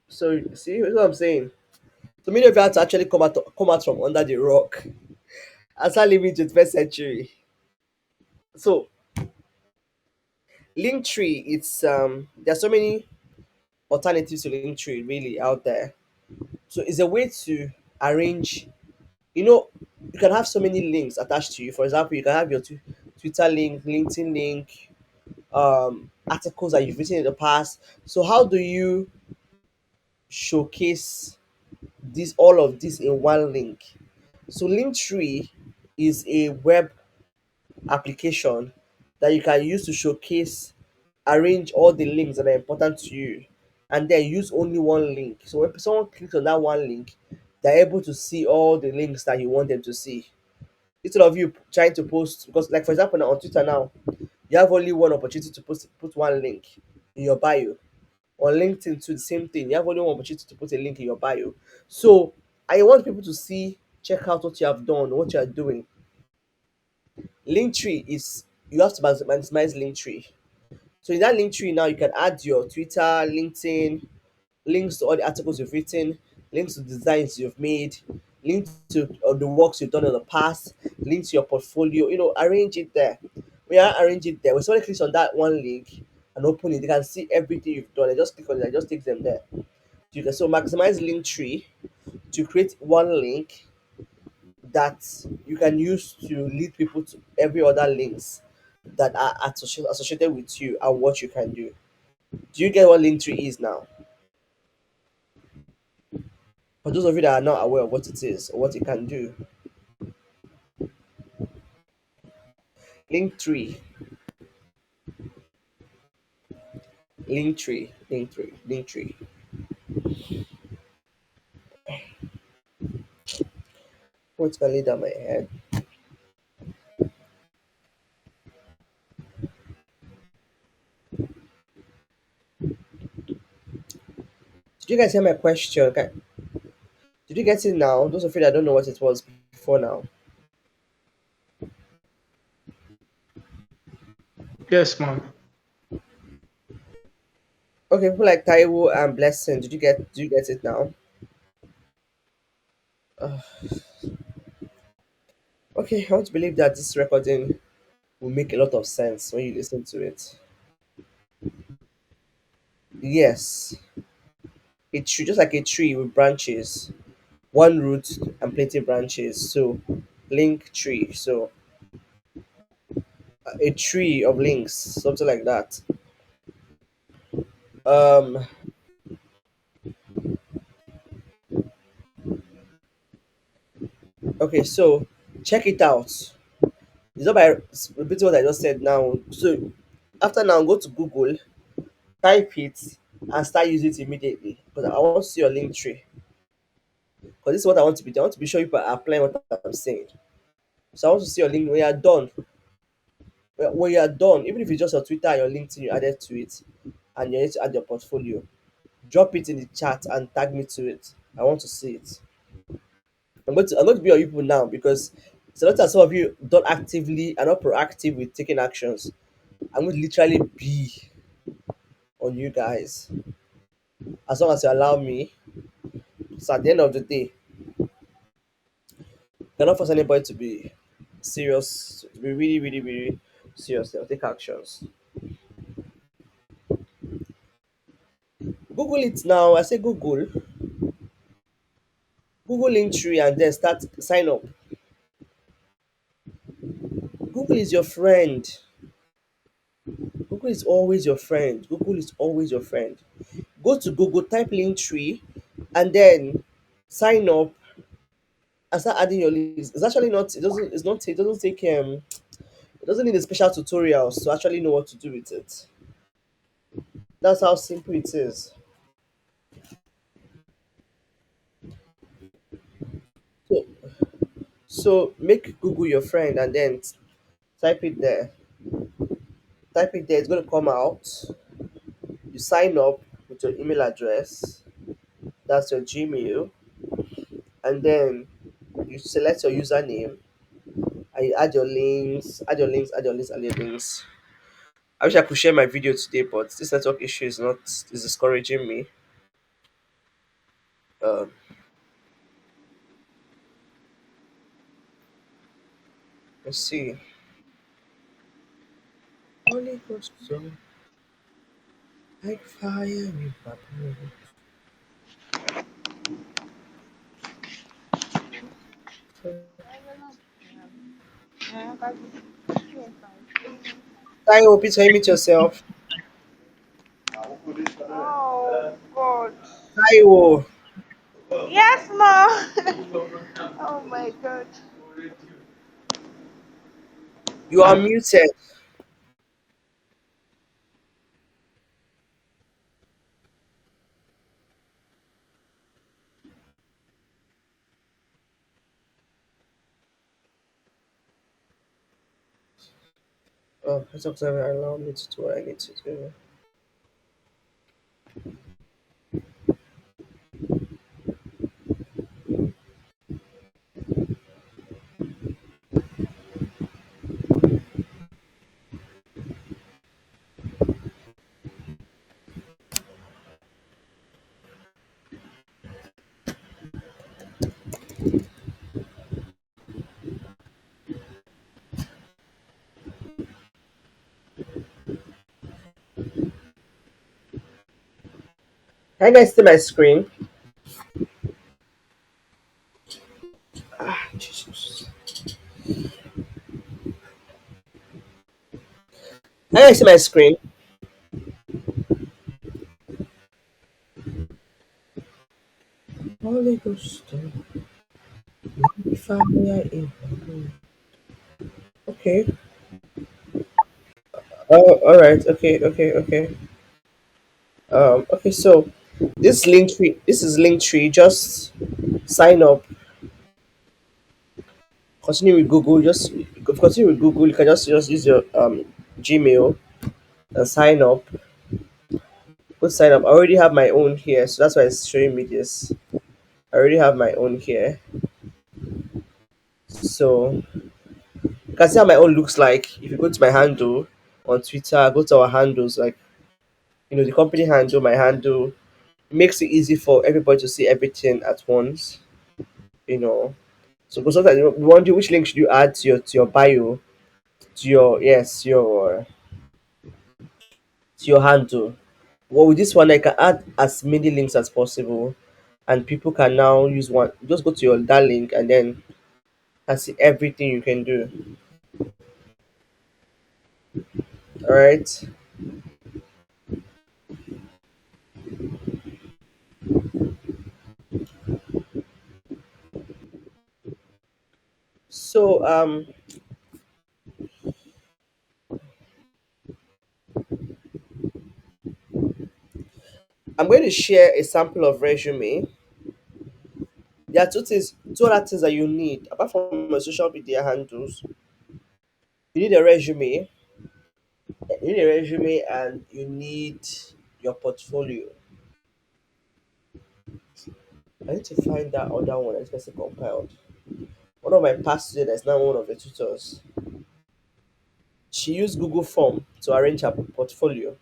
So see what I'm saying. So many of you have to actually come out from under the rock and start living 21st century. So Linktree, it's there's so many alternatives to Linktree really out there. So it's a way to arrange. You know, you can have so many links attached to you. For example, you can have your Twitter link, LinkedIn link, articles that you've written in the past. So how do you showcase this all of this in one link? So Linktree is a web application that you can use to showcase, arrange all the links that are important to you, and then use only one link. So when someone clicks on that one link, they're able to see all the links that you want them to see. Instead of you trying to post, because like for example now on Twitter now, you have only one opportunity to post put one link in your bio. On LinkedIn too, the same thing. You have only one opportunity to put a link in your bio. So I want people to see, check out what you have done, what you are doing. Linktree is, you have to maximize Linktree. So in that Linktree now, you can add your Twitter, LinkedIn, links to all the articles you've written, links to designs you've made, links to the works you've done in the past, links to your portfolio. Arrange it there. When you arrange it there, when somebody clicks on that one link and open it, they can see everything you've done. They just click on it, and just takes them there. You can so maximize Linktree to create one link that you can use to lead people to every other links that are associated with you and what you can do. Do you get what Linktree is now? For those of you that are not aware of what it is or what it can do, Linktree, Linktree. What's gonna lead down my head? Did you guys hear my question? Okay. Did you get it now? Those of you that don't know what it was before now. Yes, ma'am. Okay, people like Taiwo and Blessing, do you get it now? Okay, I want to believe that this recording will make a lot of sense when you listen to it. Yes, it should just like a tree with branches, one root and plenty branches. So, link tree. So, a tree of links, something like that. Um. Okay, so check it out. It's not by repeating what I just said now. So, after now, go to Google, type it, and start using it immediately. Because I want to see your link tree. Because this is what I want to be doing. I want to be sure people are applying what I'm saying. So I want to see your link when you are done. When you are done, even if it's just your Twitter and your LinkedIn you added to it, and you need to add your portfolio, drop it in the chat and tag me to it. I want to see it. I'm going to be on you people now because it's not that some of you don't actively are not proactive with taking actions. I'm going to literally be on you guys as long as you allow me. So at the end of the day, you cannot force anybody to be serious, to be really, really, really serious. They'll take actions. Google it now. I say Google Linktree and then start sign up. Google is your friend. Google is always your friend. Google is always your friend. Go to Google, type Linktree, and then sign up and start adding your links. It's actually not. It doesn't. It's not. It doesn't take. It doesn't need a special tutorials to actually know what to do with it. That's how simple it is. So, so make Google your friend and then type it there. Type it there. It's gonna come out. You sign up with your email address. That's your Gmail, and then you select your username and you add your links, add your links, add your links, add your links. I wish I could share my video today, but this network issue is discouraging me. Um, let's see. Holy Ghost, so like fire in my bones. Tayo, please mute yourself. Oh God. Tayo, Yes, mom. Oh my God. you are muted. Oh, it's not gonna allow me to do what I need to do. Can you guys see my screen? Ah, Jesus. Can you guys see my screen? Holy Ghost, fire in. Okay. Oh, all right. Okay. Okay. Okay. Okay. So, this link tree. This is link tree. Just sign up. Continue with Google. Just continue with Google. You can just use your Gmail and sign up. Go sign up. I already have my own here, so that's why it's showing me this. I already have my own here. So you can see how my own looks like. If you go to my handle on Twitter, go to our handles, like the company handle, my handle. It makes it easy for everybody to see everything at once. You know. So because sometimes you wonder which link should you add to your bio, to your yes, to your handle. Well, with this one, I can add as many links as possible, and people can now use one. Just go to your that link and then can see everything you can do. All right. So I'm going to share a sample of resume. There are two other things that you need apart from your social media handles. You need a resume. You need a resume, and you need your portfolio. I need to find that other one that's best compiled. One of my past students, now one of the tutors, she used Google Form to arrange her portfolio.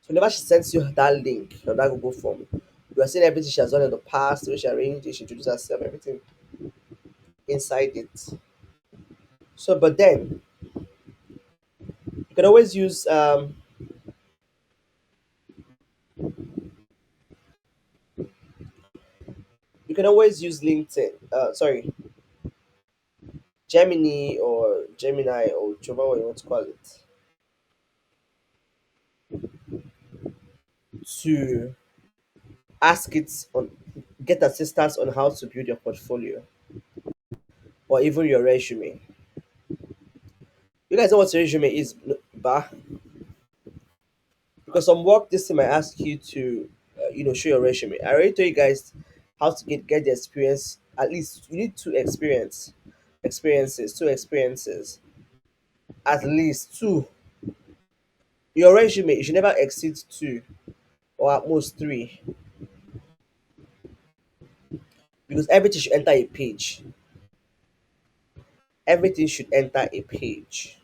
So whenever she sends you that link or that Google Form, you are seeing everything she has done in the past, the way she arranged it, she introduced herself, everything inside it. So, but then you can always use LinkedIn. Sorry, Gemini or Gemini or whichever one you want to call it, to ask it on get assistance on how to build your portfolio or even your resume. You guys know what a resume is, bah? Because some work this thing might ask you to, show your resume. I already told you guys how to get the experience. At least you need two experiences, at least two. Your resume you should never exceed two or at most three, because everything should enter a page. Everything should enter a page.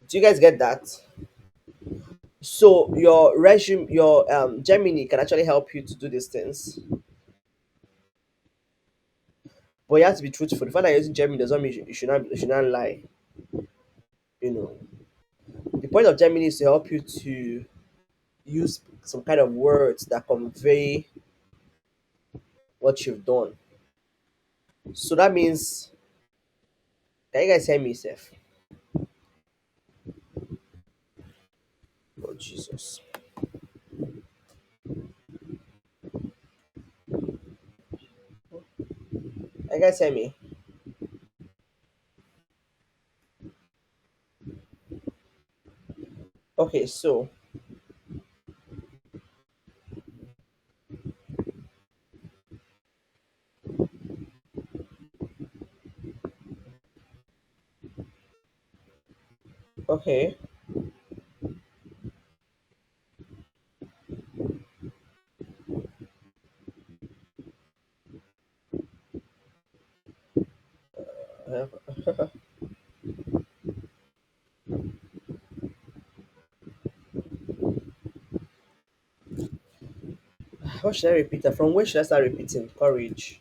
Do you guys get that? So your resume, your Gemini can actually help you to do these things, but you have to be truthful. The fact that you're using Gemini does not mean you should not lie. You know, the point of Gemini is to help you to use some kind of words that convey what you've done. So that means, can you guys hear me, Seth? Oh Jesus, can you guys hear me? Okay, so Okay. Uh, what should I repeat that? From where should I start repeating? Courage.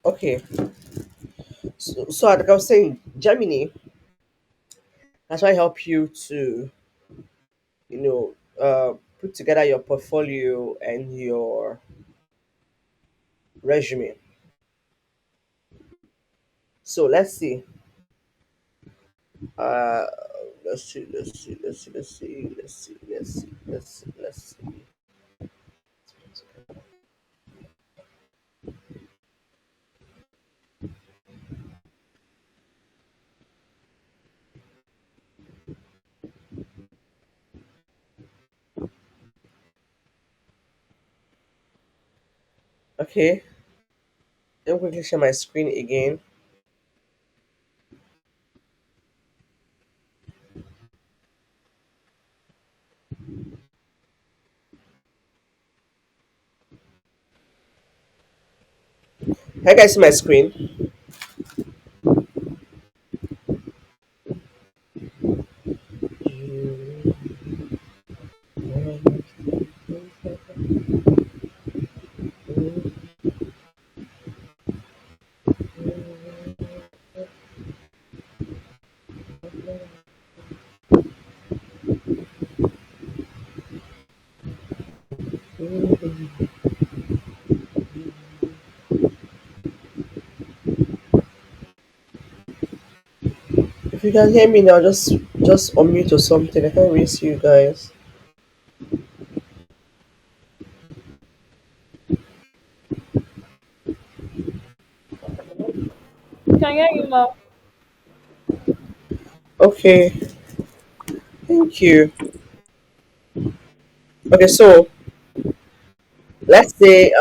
Okay. So like I was saying, Germany that's why help you to, you know, put together your portfolio and your resume. So let's see. Uh, let's see. Let's see. Let's see. Let's see. Let's see. Let's see. Let's see. Let's see. Okay. Let me quickly share my screen again. Can you guys see my screen? If you can hear me now, just unmute or something. I can't really see you guys. Can hear you now. Okay, thank you. Okay, so let's say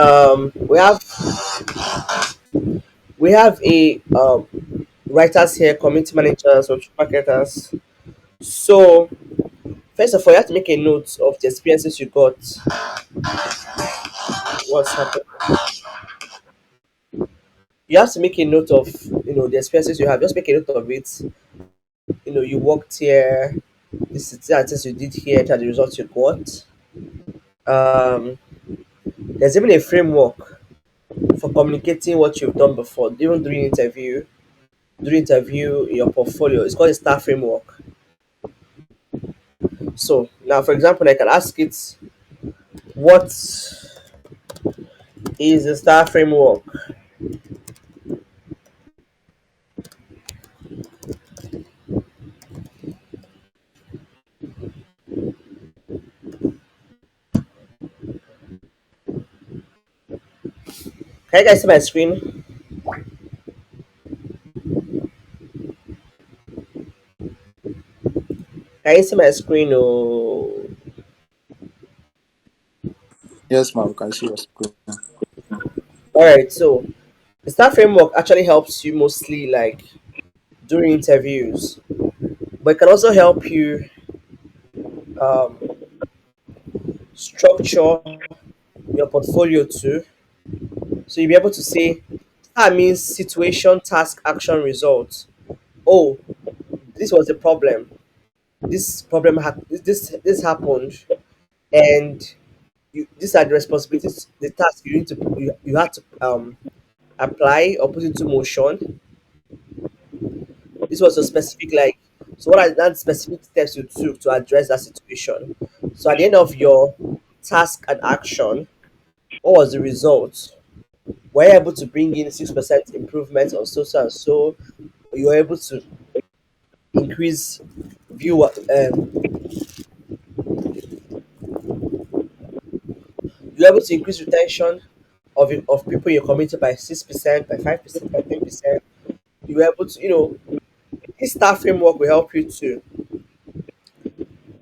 we have a writers here, community managers or marketers. So first of all, you have to make a note of the experiences you got. What's happened? You have to make a note of the experiences you have. Just make a note of it. You worked here. This is the things you did here. These are the results you got. Um, there's even a framework for communicating what you've done before, even during interview. During interview, in your portfolio, it's called a star framework. So now, for example, I can ask it, what is the star framework? Can you guys see my screen? Can you see my screen? Oh, Yes, ma'am, we can see your screen. all right. So the star framework actually helps you mostly like during interviews, but it can also help you um, structure your portfolio too. So you'll be able to say, star means situation, task, action, result. Oh, this was the problem. This happened, and these are the responsibilities, the tasks you had to apply or put into motion. This was a specific, like, so what are the specific steps you took to address that situation? So at the end of your task and action, what was the result? We're able to bring in 6% improvement on so and so. You're able to increase viewer you're able to increase retention of people in your community by 6%, by 5%, by 10%. You're able to, this star framework will help you to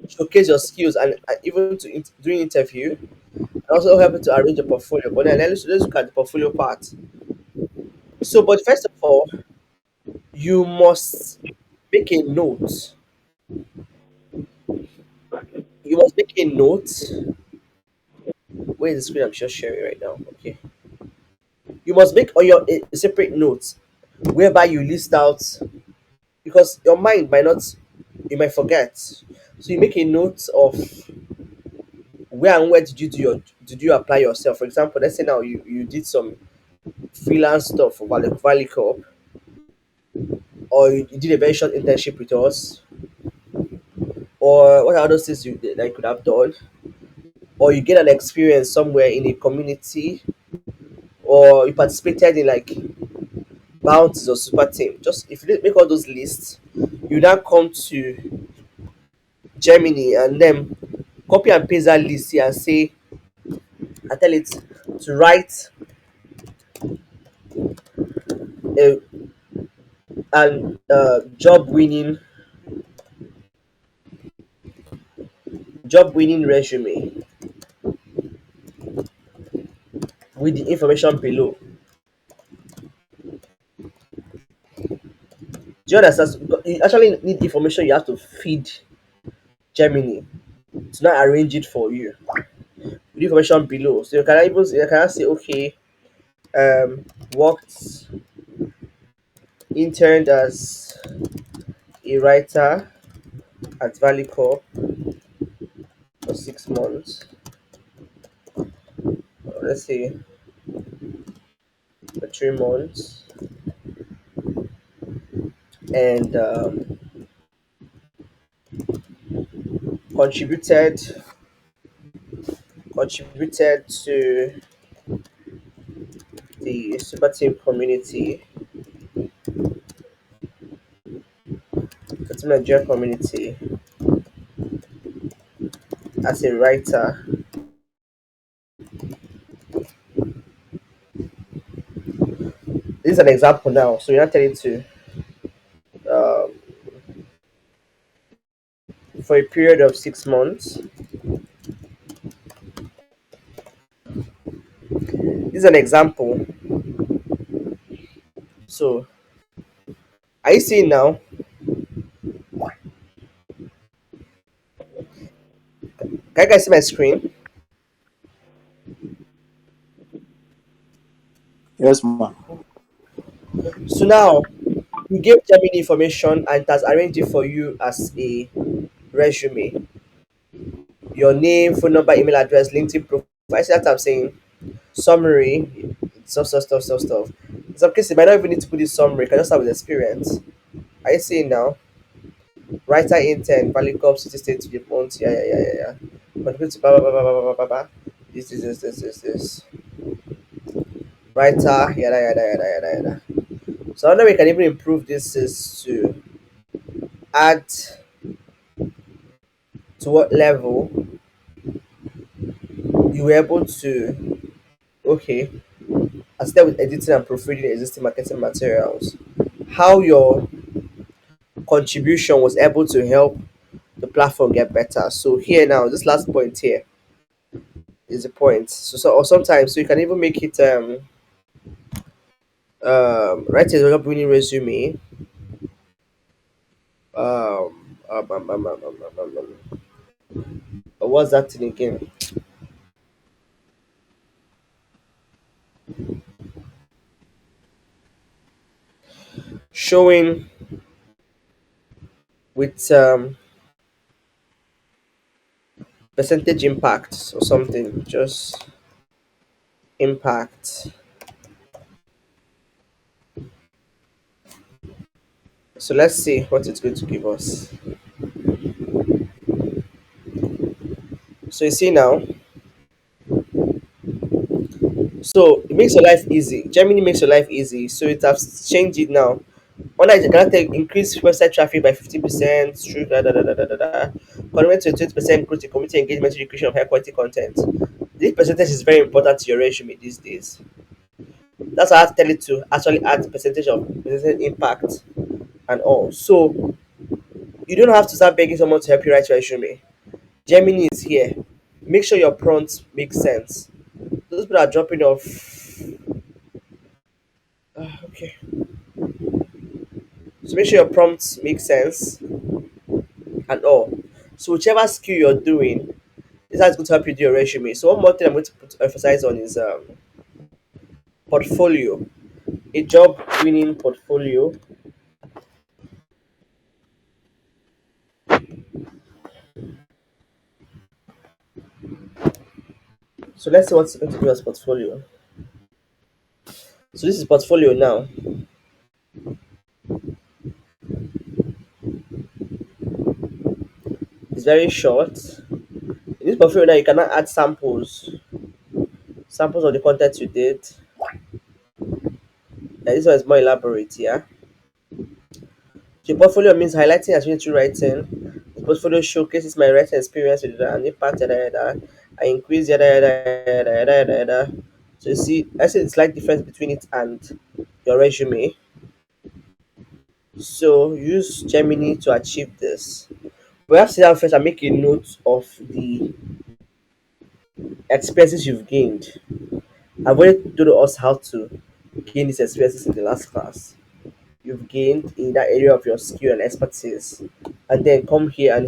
showcase your skills and even to during interview, and also help you to arrange a portfolio. But then let's look at the portfolio part. So, but first of all, you must make a note. You must make a note. Where is the screen I'm just sharing right now? Okay. You must make on your a separate note whereby you list out, because your mind might not, you might forget. So you make a note of where and where did you apply yourself. For example, let's say now you did some freelance stuff for Valucop, or you did a very short internship with us, or what are other things that you could have done, or you get an experience somewhere in a community, or you participated in like bounties or super team. Just if you make all those lists, you now come to Germany and then copy and paste that list here and say, I tell it to write a an job winning resume with the information below. Do you understand? You actually need information you have to feed Gemini to not arrange it for you. With the information below. So you can say, okay, worked, interned as a writer at Valucop for 6 months. Let's say for 3 months, and contributed contributed to the super team community, the team Nigeria community as a writer. This is an example now. So you're not telling to um, for a period of 6 months. This is an example. So are you seeing now? Can you guys see my screen? Yes, ma. So now you gave Gemini information and it has arranged it for you as a resume. Your name, phone number, email address, LinkedIn profile. I see that I'm saying summary, stuff. In some cases, you might not even need to put this summary. You can just start with experience. Are you seeing now? Writer intent, value cup, city state to the month. Yeah. Contribute to blah blah blah blah blah blah blah. Blah. This. Writer, yada. So another way we can even improve this is to add to what level you were able to, okay, I start with editing and proofreading existing marketing materials. How your contribution was able to help the platform get better. So here now, this last point here is the point. So or sometimes so you can even make it write a job winning resume. What's that thing again? Showing with percentage impact or something. Just impact. So let's see what it's going to give us. So you see now. So it makes your life easy. Germany makes your life easy. So it has changed it now. One night, Canada increase website traffic by 15% through contribute to 20% growth in community engagement to the creation of high quality content. This percentage is very important to your resume these days. That's why I have to tell it to actually add percentage impact and all. So you don't have to start begging someone to help you write your resume. Gemini is here. Make sure your prompts make sense. Those people are dropping off. Okay. So make sure your prompts make sense and all. So whichever skill you're doing, this is going to help you do your resume. So one more thing I'm going to emphasize on is portfolio. A job winning portfolio. So let's see what's going to do as portfolio. So this is portfolio now. It's very short. In this portfolio now, you cannot add samples of the content you did. This one is more elaborate, yeah. So portfolio means highlighting and through writing. The portfolio showcases my writing experience with and impact, yada yada. I increase yada yada yada yada yada yada. So you see, I see the slight difference between it and your resume. So use Gemini to achieve this. We have to sit down first and make a note of the expenses you've gained. I've already told us how to gain these expenses in the last class. You've gained in that area of your skill and expertise, and then come here and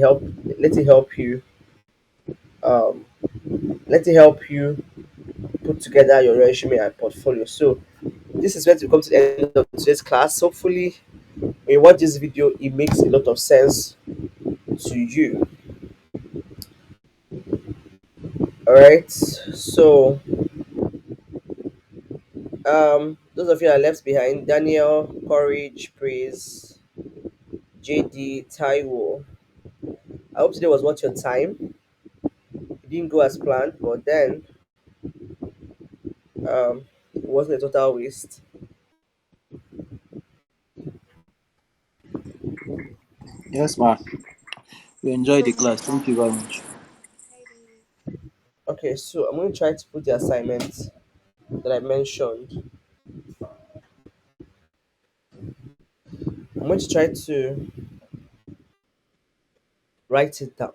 let it help you um, let it help you put together your resume and portfolio. So this is where to come to the end of today's class. Hopefully when you watch this video it makes a lot of sense to you. All right, so those of you that are left behind: Daniel, Courage, Praise, JD, Taiwo. I hope today was worth your time. It didn't go as planned, but then it wasn't a total waste. Yes, ma. We enjoyed the So class. Thank you very much. maybe Okay, so I'm going to try to put the assignment that I mentioned. I'm going to try to write it down.